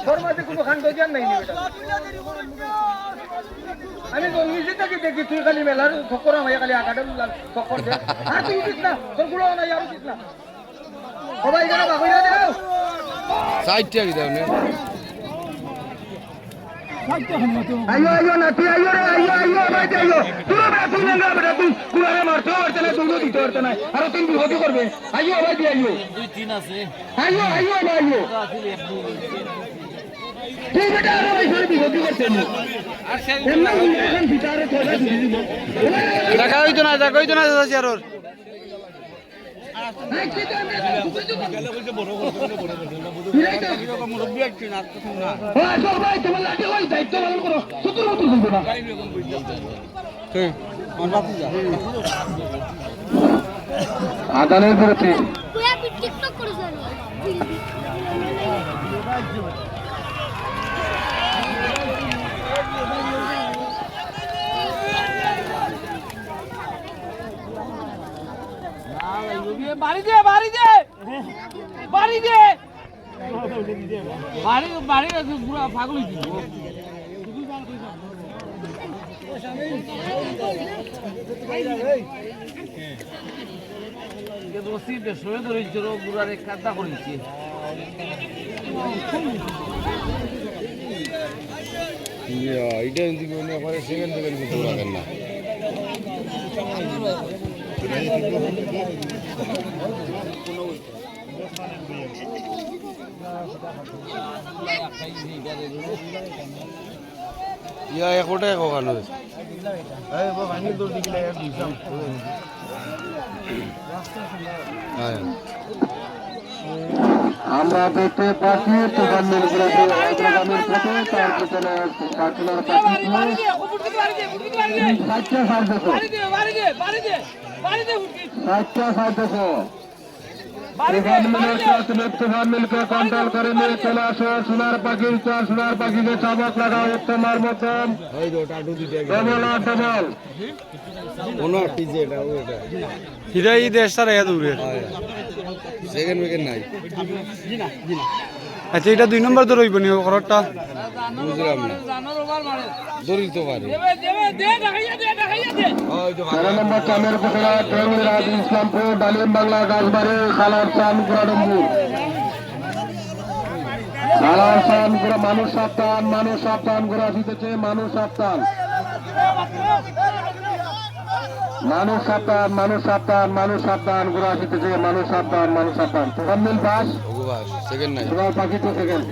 ফরমাতে কোনো খান জ্ঞান নাই আমি নিজে থেকে দেখি তুই খালি মেলার ফকর আমায় খালি আগাটা ফকর দে আর তুই উচিত না তোর গুলো নাই আর উচিত না সবাই এখানে বাবুরা দেও সাইডটা কি দাও না আইও আইও নাতি আইও রে আইও আইও ভাই আইও তুই না বেটা তুই কুয়ারে মারতে পারতে না তুই দিতে পারতে না আর তুই বিপদ করবে আইও ভাই আইও দুই তিন আছে আইও আইও আইও তুই বেটা আর ভাই সরি বিপদ করতে না আর সেই এখন ভিতরে তোরা দিয়ে দিব দেখা হইতো না সিয়ারর আদানের বিরুদ্ধে বাড়ি দে বাড়ি দে বাড়ি দে বাড়ি বাড়ি পুরো পাগল হয়ে দিব কাদা করেছি এটা মনে করে সেকেন্ড কিন্তু রাখেন না ইয়া একটা কখানো আমরা দেখতে পাচ্ছি তুফান মিলগুলোতে অগ্রগামীর পথে তার পিছনে কাঠুলার পাখি 60 तूफान मिलकर कंट्रोल करेंगे चला सोनार पाखी सोनार पाखी के चाबक लगा उत्तम और मध्यम डबल और डबल হিরাই দেশ তার এত দূরে সেকেন্ড উইকেট নাই আচ্ছা এটা 2 নম্বর তো রইব নি খরচটা বুঝলাম না দড়ি তো পারে 4 নম্বর চামের পুতলা ট্রেনের রাজ ইসলামপুর ডালিম বাংলা গাছবাড়ি সালার চান গুড়াডম্বুর সালার চান গুড়া মানুষ সাবধান গুড়া জিতেছে মানুষ সাবধান গুড়া জিতেছে মানুষ সাবধান তুফান মিল পাস সেকেন্ড নাই পাখি তো সেকেন্ড